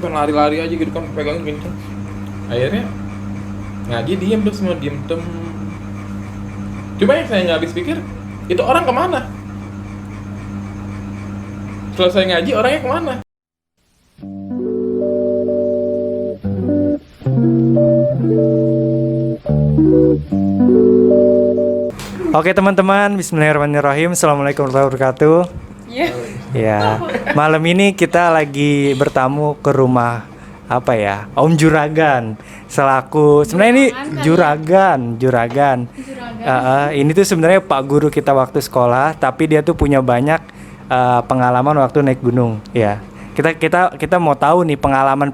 pengen lari-lari aja gitu kan, pegangin kenceng. Akhirnya ngaji diem tuh semua, diem tem. Cuma yang saya nggak habis pikir, itu orang kemana? Selesai ngaji orangnya kemana? Oke teman-teman, bismillahirrahmanirrahim. Assalamualaikum warahmatullahi wabarakatuh. Ya, malam ini kita lagi bertamu ke rumah Om Juragan. Selaku sebenarnya ini Juragan. Ini tuh sebenarnya Pak Guru kita waktu sekolah, tapi dia tuh punya banyak pengalaman waktu naik gunung. Ya, kita mau tahu nih pengalaman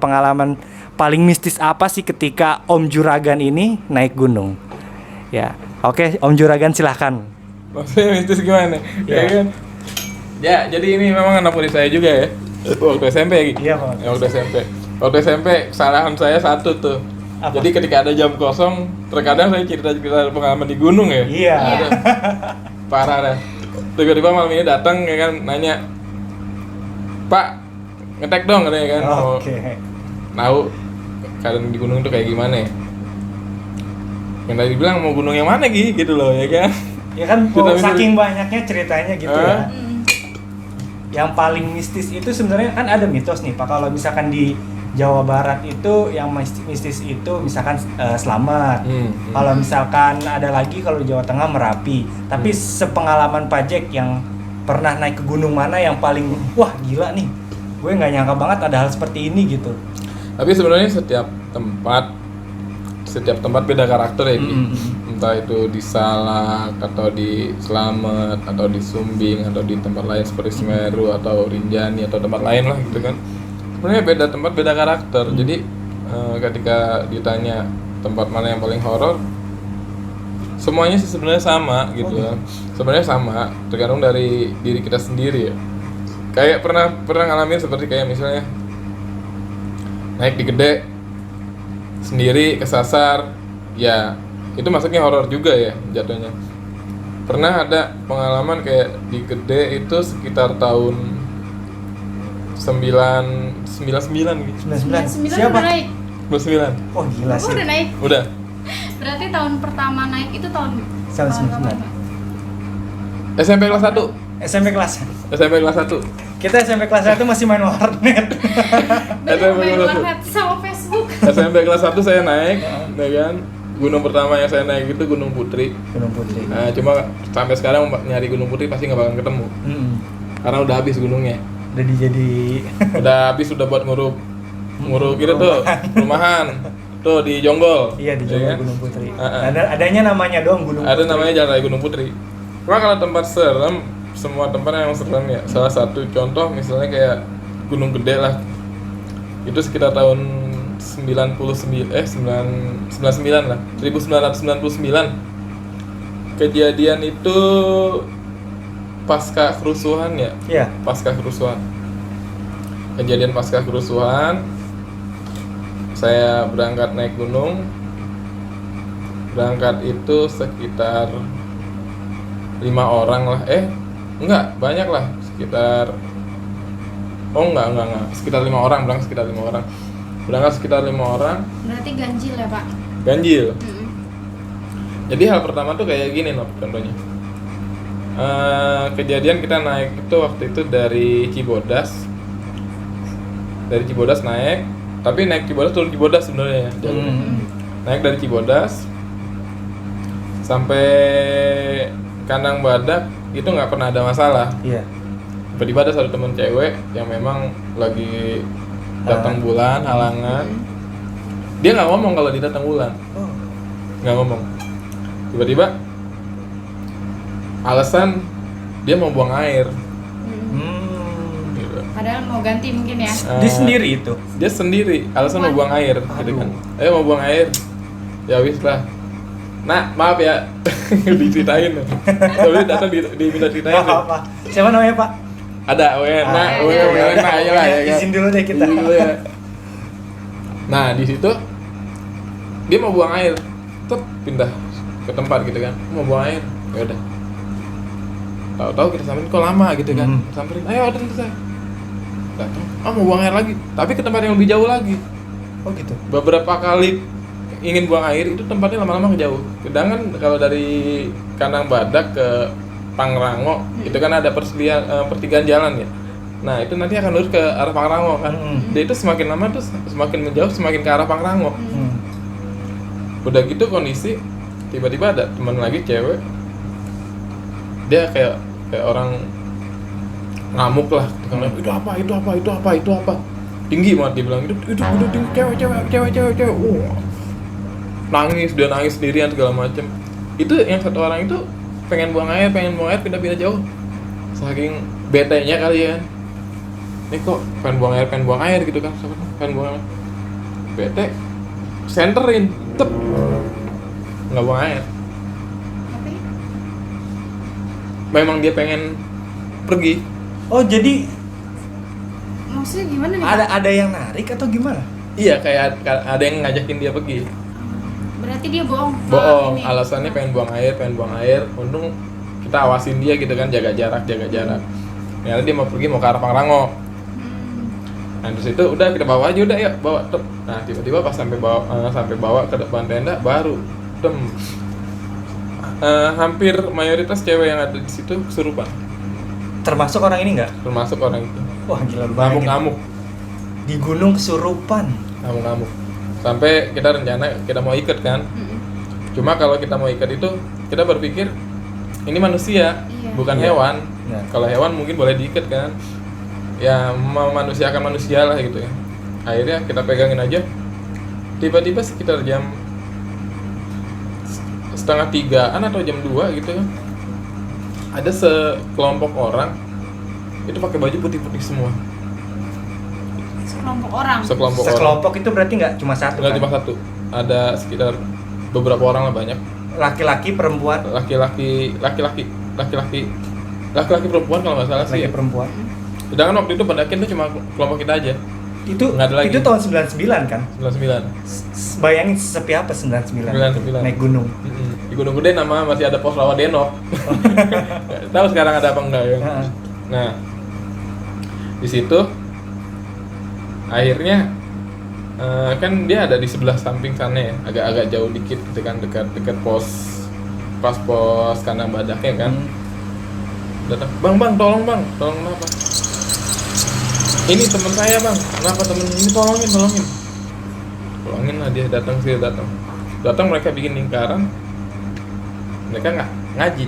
paling mistis apa sih ketika Om Juragan ini naik gunung. Ya, oke, Om Juragan silahkan. Maksudnya mistis gimana? Ya. Ya kan? Ya, jadi ini memang anak murid saya juga ya. Waktu SMP lagi. Iya, Pak. Waktu SMP kesalahan saya satu tuh. Apa? Jadi ketika ada jam kosong, terkadang saya cerita pengalaman di gunung ya. Iya. Ada. Parah dah. Tiba-tiba malam ini datang ya kan, nanya, "Pak, ngetek dong," katanya kan. Oke. Tahu keadaan di gunung itu kayak gimana ya? Yang tadi bilang mau gunung yang mana gitu loh ya kan? Ya kan, Kita saking banyaknya ceritanya gitu ya. Yang paling mistis itu sebenarnya kan ada mitos nih Pak, kalau misalkan di Jawa Barat itu yang mistis itu misalkan Slamet. Kalau misalkan ada lagi kalau di Jawa Tengah Merapi. Tapi sepengalaman Pak Jack yang pernah naik ke gunung mana yang paling wah gila nih, gue nggak nyangka banget ada hal seperti ini gitu. Tapi sebenarnya setiap tempat beda karakter ya, entah itu di Salak atau di Slamet atau di Sumbing atau di tempat lain seperti Semeru atau Rinjani atau tempat lain lah gitu kan. Sebenarnya beda tempat beda karakter. Jadi ketika ditanya tempat mana yang paling horor, semuanya sih sebenarnya sama gitu ya. Sebenarnya sama, tergantung dari diri kita sendiri ya. Kayak pernah ngalamin seperti kayak misalnya naik di Gede sendiri kesasar, ya itu masuknya horor juga ya jatuhnya. Pernah ada pengalaman kayak di Gede itu sekitar tahun 99 gitu. 99. 99 Siapa? udah naik. 99. Oh gila Aku sih. udah naik. Udah. Berarti tahun pertama naik itu tahun 99. SMP kelas 1. SMP kelas. SMP kelas 1. Kita SMP kelas 1 masih main warnet. Banyak main kelas 1. warnet sama Facebook. SMP kelas 1 saya naik, ya kan. Gunung pertama yang saya naik itu Gunung Putri. Gunung Putri. Nah, cuma sampai sekarang nyari Gunung Putri pasti nggak bakal ketemu. Karena udah habis gunungnya. Udah Udah habis, udah buat nguruk gitu tuh perumahan tuh di Jonggol. Iya di Jonggol, ya kan? Gunung Putri. Uh-uh. Adanya namanya doang Gunung Ada Putri. namanya Jalan Raya Gunung Putri. Cuma kalau tempat serem, semua tempat yang serem ya. Salah satu contoh misalnya kayak Gunung Gede lah. Itu sekitar tahun 99 lah, 1999. Kejadian itu pasca kerusuhan ya. Iya. Pasca kerusuhan. Kejadian pasca kerusuhan. Saya berangkat naik gunung. Berangkat itu sekitar 5 orang lah. Enggak, banyak lah. Sekitar sekitar 5 orang, berangkat sekitar 5 orang. Berarti ganjil ya, Pak? Ganjil. Jadi hal pertama tuh kayak gini loh contohnya. Kejadian kita naik itu waktu itu dari Cibodas. Dari Cibodas naik, tapi naik Cibodas turun Cibodas sebenarnya ya. Naik dari Cibodas sampai Kandang Badak itu nggak pernah ada masalah. Iya. Tiba-tiba ada satu teman cewek yang memang lagi datang bulan halangan. Dia nggak ngomong kalau dia datang bulan. Nggak ngomong. Tiba-tiba alasan dia mau buang air. Gitu. Padahal mau ganti mungkin ya. Dia sendiri itu. Dia sendiri, alasan mau buang air gitu kan. Ayo mau buang air. Ya wis lah. Nah, maaf ya. Diceritain. Tapi datang diminta ceritain. Apa? Siapa namanya, Pak? Ada, nah ayolah ya kan. Izin dulu deh kita. Izin dulu ya. Nah, di situ dia mau buang air. Tetap pindah ke tempat gitu kan. Mau buang air. Ya udah. Tahu-tahu kita samperin kok lama gitu kan. Samperin, ayo udah selesai. datang, mau buang air lagi, tapi ke tempat yang lebih jauh lagi. Oh gitu. Beberapa kali ingin buang air itu tempatnya lama-lama jauh. Sedangkan kalau dari Kandang Badak ke Pangrango itu kan ada pertigaan jalan ya. Nah itu nanti akan lurus ke arah Pangrango kan. Dia itu semakin lama tuh semakin menjauh, semakin ke arah Pangrango. Udah gitu kondisi tiba-tiba ada teman lagi cewek, dia kayak orang ngamuk lah, itu apa, tinggi banget dia bilang, itu tinggi, cewek, nangis sendirian segala macem. Itu yang satu orang itu pengen buang air pindah-pindah jauh, saking betenya kali ya, ini kok pengen buang air gitu kan, pengen buang air, bete, senterin, tep, nggak buang air. Tapi Memang dia pengen pergi. Oh jadi maksudnya gimana nih? ada yang narik atau gimana? Iya, kayak ada yang ngajakin dia pergi. Berarti dia bohong. Bohong, Ini. alasannya pengen buang air. Untung kita awasin dia gitu kan, jaga jarak. Ternyata dia mau pergi, mau ke arah Pangrango. Nah terus itu udah kita bawa aja, udah ya bawa. Nah tiba-tiba pas sampai bawa ke depan tenda baru hampir mayoritas cewek yang ada di situ kesurupan. Termasuk orang ini nggak? Termasuk orang itu. Wah gila banget. Ngamuk. Di gunung kesurupan. Ngamuk. Sampai kita rencana kita mau ikat kan. Cuma kalau kita mau ikat itu kita berpikir ini manusia, Iya. bukan Iya. hewan. Iya. Kalau hewan mungkin boleh diikat kan. Ya memanusiakan manusia lah gitu ya. Akhirnya kita pegangin aja. Tiba-tiba sekitar jam 2:30 atau jam 2 gitu kan. Ada sekelompok orang itu pakai baju putih-putih semua. Sekelompok orang. Sekelompok itu berarti nggak cuma satu Nggak kan? cuma satu. Ada sekitar beberapa orang lah, banyak. Laki-laki, perempuan. Laki-laki perempuan kalau nggak salah sih. Laki Ya. perempuan. Sedangkan waktu itu pendakian tuh cuma kelompok kita aja. Itu Nggak ada lagi. itu tahun 99 kan? 99. Bayangin sepi apa 99? 99. Naik gunung. Di Gunung Gede nama masih ada pos Rawadenok. Nggak tahu sekarang ada apa enggak ya. Heeh. Nah, di situ akhirnya kan dia ada di sebelah samping sana ya, agak-agak jauh dikit gitu kan, dekat pos Kandang Badaknya kan. Datang, bang, tolong apa? Ini teman saya bang, kenapa temen ini, tolongin lah dia. Datang mereka bikin lingkaran, mereka nggak ngaji,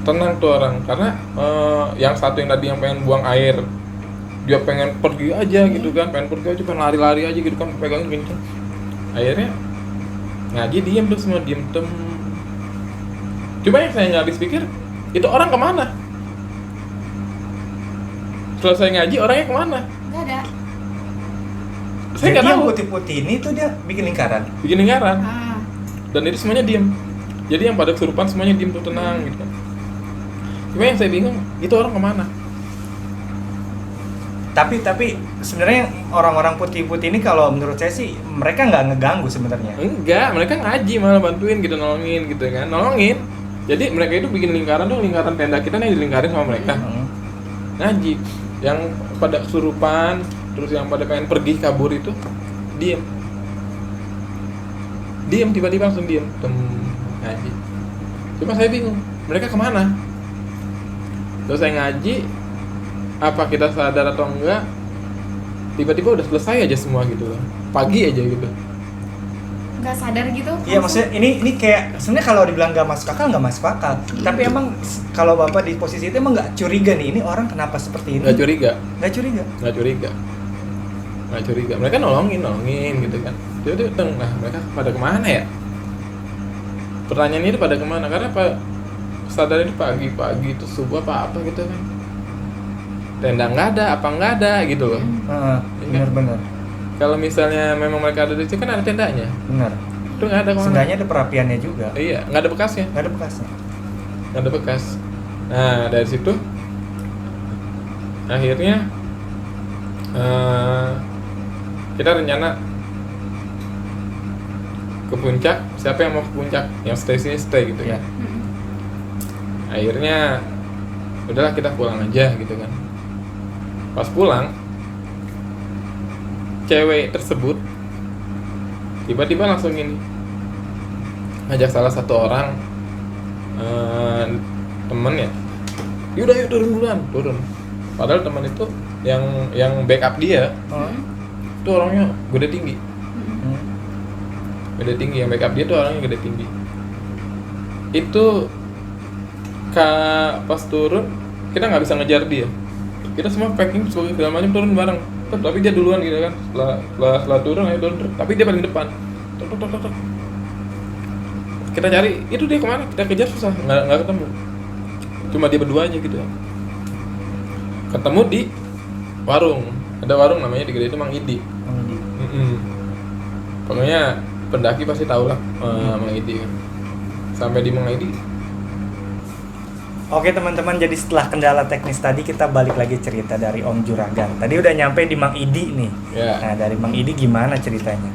tenang tuh orang, karena yang satu yang tadi yang pengen buang air, dia pengen pergi aja gitu kan, pengen lari-lari aja gitu kan, pegangin kenceng. Akhirnya ngaji diem tuh semua, diem. Cuma yang saya nggak habis pikir, itu orang kemana? Setelah saya ngaji, orangnya kemana? Nggak ada. Saya nggak Jadi yang tahu. putih-putih ini tuh dia bikin lingkaran. Bikin lingkaran. Ah. Dan itu semuanya diem. Jadi yang pada kesurupan semuanya diem tuh, tenang gitu kan. Cuma yang saya bingung, itu orang kemana? Tapi sebenarnya orang-orang putih-putih ini kalau menurut saya sih mereka nggak ngeganggu sebenarnya. Enggak, mereka ngaji, malah bantuin gitu, nolongin gitu kan, nolongin. Jadi mereka itu bikin lingkaran tenda kita nih dilingkarin sama mereka. Ngaji. Yang pada kesurupan, terus yang pada pengen pergi kabur itu diem, tiba-tiba langsung diem, ngaji. Cuma saya bingung, mereka kemana? Terus saya ngaji, apa kita sadar atau enggak, tiba-tiba udah selesai aja semua gitu loh, pagi aja gitu. Nggak sadar gitu? Iya, maksudnya ini kayak sebenarnya kalau dibilang nggak masuk akal. Tapi emang kalau Bapak di posisi itu emang nggak curiga nih, ini orang kenapa seperti ini? Nggak curiga. Mereka nolongin gitu kan. Tiba-tiba nah mereka pada kemana ya? Pertanyaannya itu pada kemana? Karena sadar itu pagi itu subuh apa gitu kan. Tenda nggak ada, apa nggak ada gitu loh. Benar. Kalau misalnya memang mereka ada di situ kan ada tendanya. Benar. Itu nggak ada kemana. Seenggaknya ada perapiannya juga. Iya, nggak ada bekasnya. Nggak ada bekas. Nah dari situ akhirnya kita rencana ke puncak. Siapa yang mau ke puncak? Yang stay sini stay gitu ya. Iya. Akhirnya udahlah kita pulang aja gitu kan. Pas pulang, cewek tersebut tiba-tiba langsung ini ngajak salah satu orang temen ya, yaudah yuk turun. Padahal teman itu yang backup dia itu orangnya gede tinggi. Gede tinggi, yang backup dia tuh orangnya gede tinggi. Itu pas turun kita nggak bisa ngejar dia. Kita semua packing segala macam turun bareng. Tapi dia duluan gitu kan. Setelah turun ayo turun. Tapi dia paling depan. Tok. Kita cari, itu dia kemana? Kita kejar susah, nggak ketemu. Cuma dia berdua aja gitu. Ketemu di warung. Ada warung namanya di Gede itu Mang Idi. Pokoknya pendaki pasti tahu lah Mang Idi kan. Sampai di Mang Idi. Oke teman-teman, jadi setelah kendala teknis tadi kita balik lagi cerita dari Om Juragan. Tadi udah nyampe di Mang Idi nih. Ya. Nah dari Mang Idi gimana ceritanya?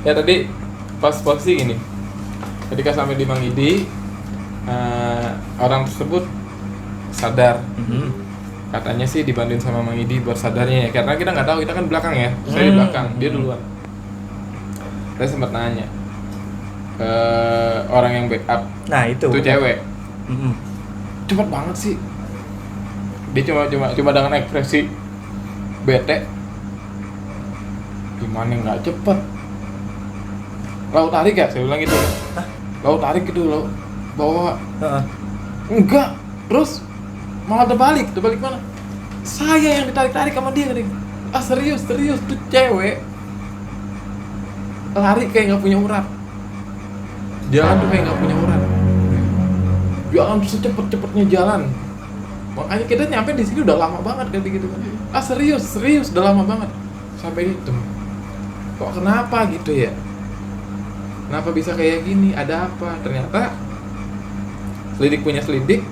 Ya tadi pas posisi gini. Ketika sampai di Mang Idi, orang tersebut sadar. Katanya sih dibantuin sama Mang Idi buat sadarnya ya, karena kita nggak tahu, kita kan belakang ya. Saya di belakang, dia duluan. Saya sempat nanya ke orang yang backup. Nah itu Cewek. Cepet banget sih. Dia cuma dengan ekspresi bete. Gimana nggak cepet? Lau tarik ya, saya bilang gitu. Lau tarik gitu, lau bawa. Enggak. Terus malah terbalik mana? Saya yang ditarik sama dia nih. Serius tuh cewek lari kayak nggak punya urat. Jalan tuh kayak nggak punya urat. Jalan secepat-cepatnya jalan. Makanya kita nyampe di sini udah lama banget kayak gitu kan. Serius udah lama banget. Sampai itu. Kok kenapa gitu ya? Kenapa bisa kayak gini? Ada apa? Ternyata selidik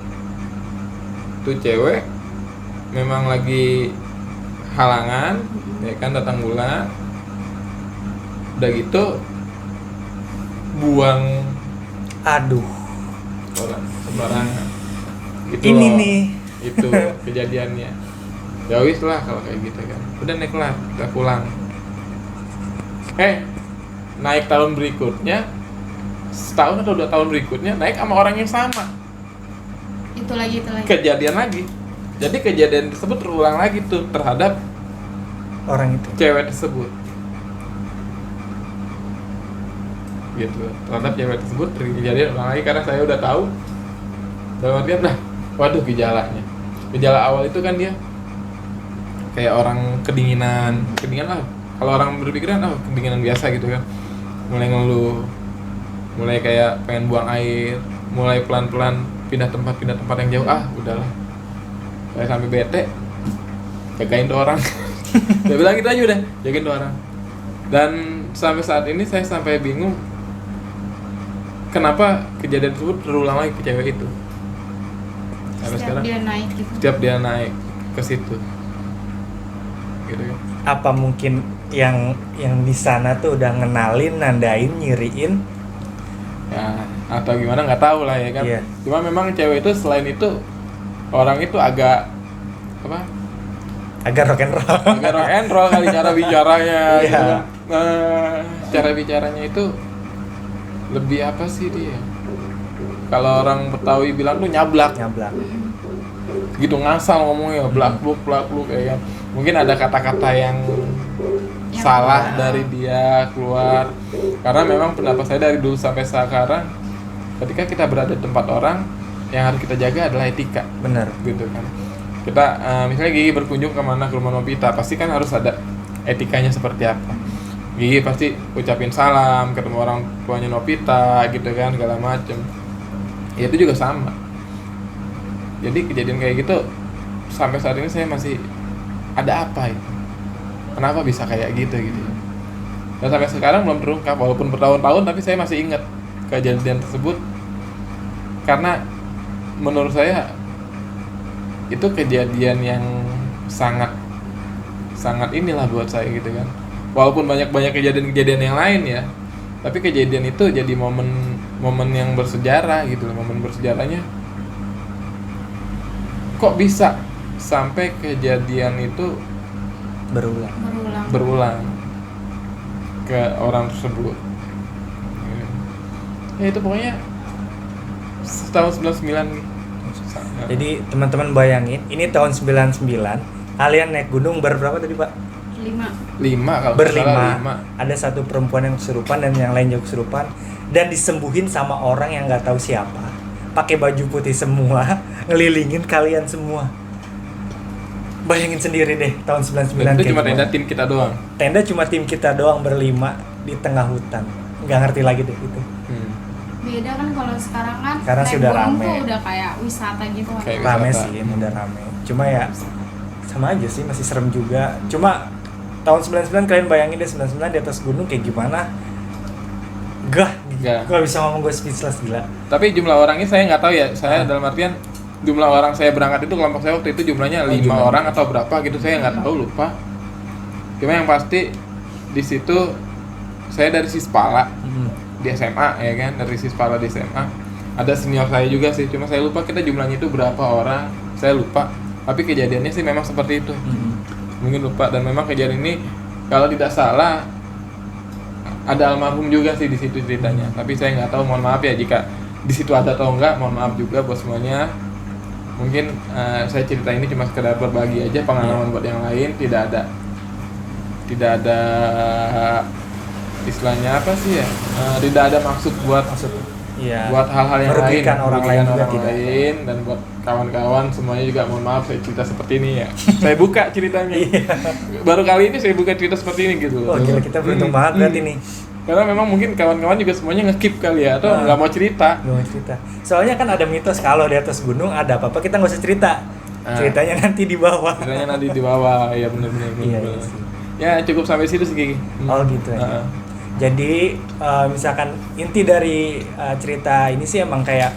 tuh cewek memang lagi halangan, ya kan, datang bulan. Udah gitu buang orang sembarangan. Gitu ini loh. nih. Itu kejadiannya. Ya wis lah kalau kayak gitu kan. Udah naik lah, kita pulang. Naik tahun berikutnya, setahun atau 2 tahun berikutnya naik sama orang yang sama. Itu lagi. Kejadian lagi. Jadi kejadian tersebut terulang lagi tuh terhadap Orang itu. cewek tersebut. Gitu. Terhadap cewek tersebut kejadian ulang lagi karena saya udah tahu. Dalam artian waduh gejalanya. Gejala awal itu kan dia kayak orang kedinginan lah. Kalau orang berpikiran kedinginan biasa gitu kan. Mulai ngeluh. Mulai kayak pengen buang air, mulai pelan-pelan pindah tempat yang jauh. Udahlah. Saya sampai bete, jagain tuh orang. Dia bilang gitu aja udah, jagain tuh orang. Dan sampai saat ini saya sampai bingung kenapa kejadian tersebut terulang lagi ke cewek itu. Sampai sekarang Dia naik gitu. setiap dia naik ke situ. Gitu kan. Apa mungkin yang di sana tuh udah ngenalin, nandain, nyiriin? Ya, atau gimana nggak tahu lah ya kan. Iya. Cuma memang cewek itu selain itu orang itu agak Agak rock and roll kali cara bicaranya Iya. gitu kan. Cara bicaranya itu lebih apa sih dia? Kalau orang Betawi bilang tuh nyablak. Gitu ngasal ngomongnya, blak-bluk kayak kan. Mungkin ada kata-kata yang salah dari dia keluar. Karena memang pendapat saya dari dulu sampai sekarang, ketika kita berada di tempat orang, yang harus kita jaga adalah etika. Bener. Gitu kan. Kita misalnya Gigi berkunjung ke rumah Novita, pasti kan harus ada etikanya seperti apa. Gigi pasti ucapin salam, ketemu orang tuanya Novita gitu kan, segala macem. Ya itu juga sama. Jadi kejadian kayak gitu sampai saat ini saya masih ada apa itu? Kenapa bisa kayak gitu? Dan sampai sekarang belum terungkap, walaupun bertahun-tahun, tapi saya masih ingat kejadian tersebut karena menurut saya itu kejadian yang sangat inilah buat saya gitu kan. Walaupun banyak kejadian yang lain ya, tapi kejadian itu jadi momen yang bersejarah gitu loh. Momen bersejarahnya kok bisa sampai kejadian itu Berulang. berulang ke orang tersebut. Ya itu pokoknya tahun 99 nih. Jadi teman-teman bayangin, ini tahun 99, kalian naik gunung berberapa tadi Pak? 5 kalau Berlima. salah 5. Ada satu perempuan yang kesurupan dan yang lain juga kesurupan, dan disembuhin sama orang yang nggak tahu siapa, pakai baju putih semua, ngelilingin kalian semua. Bayangin sendiri deh tahun 99. Dan itu kayak cuma gimana. tenda tim kita doang. Tenda cuma tim kita doang berlima di tengah hutan, nggak ngerti lagi deh itu. Beda kan kalau sekarang kan Karena naik sudah gunung rame. tuh udah kayak wisata gitu kan. Kayak Rame wisata. sih, udah rame. Cuma ya sama aja sih, masih serem juga. Cuma tahun 99 kalian bayangin deh 99 di atas gunung kayak gimana? Gah, Gah. gue bisa ngomong, gue speechless gila. Tapi jumlah orangnya saya nggak tahu ya. Saya dalam artian jumlah orang saya berangkat itu, kelompok saya waktu itu jumlahnya 5 jumlahnya. orang atau berapa gitu, saya nggak tahu, lupa. Cuma yang pasti di situ saya dari Sispala di SMA ya kan, dari Sispala di SMA. Ada senior saya juga sih, cuma saya lupa kita jumlahnya itu berapa orang, saya lupa. Tapi kejadiannya sih memang seperti itu. Mungkin lupa, dan memang kejadian ini kalau tidak salah ada almarhum juga sih di situ ceritanya. Tapi saya nggak tahu, mohon maaf ya jika di situ ada atau enggak, mohon maaf juga buat semuanya. Mungkin saya cerita ini cuma sekedar berbagi aja pengalaman buat yang lain, tidak ada istilahnya apa sih ya, tidak ada maksud buat Iya. buat hal-hal yang Merugikan lain, orang merugikan lain juga orang tidak. lain, dan buat kawan-kawan semuanya juga mohon maaf saya cerita seperti ini ya. Saya buka ceritanya. Baru kali ini saya buka cerita seperti ini gitu. Oh gila, kita beruntung banget berarti nih. Karena memang mungkin kawan-kawan juga semuanya nge-keep kali ya, atau nggak mau cerita. Gak mau cerita. Soalnya kan ada mitos kalau di atas gunung ada apa-apa kita nggak usah cerita. Ceritanya nanti di bawah. Ceritanya nanti di bawah, ya benar-benar. Iya, iya sih. Ya cukup sampai situ sih Gigi. Oh gitu ya. Jadi misalkan inti dari cerita ini sih emang kayak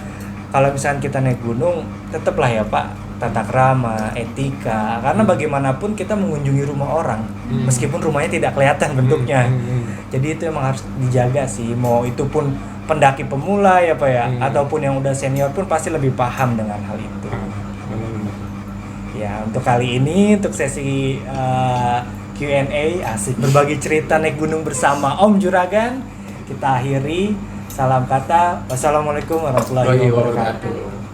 kalau misalkan kita naik gunung, tetaplah ya Pak, tata krama, etika, karena bagaimanapun kita mengunjungi rumah orang, meskipun rumahnya tidak kelihatan bentuknya. Jadi itu emang harus dijaga sih, mau itu pun pendaki pemula ya Pak ya, ataupun yang udah senior pun pasti lebih paham dengan hal itu. Ya untuk kali ini, untuk sesi Q&A asik berbagi cerita naik gunung bersama Om Juragan, kita akhiri. Salam kata, wassalamualaikum warahmatullahi wabarakatuh.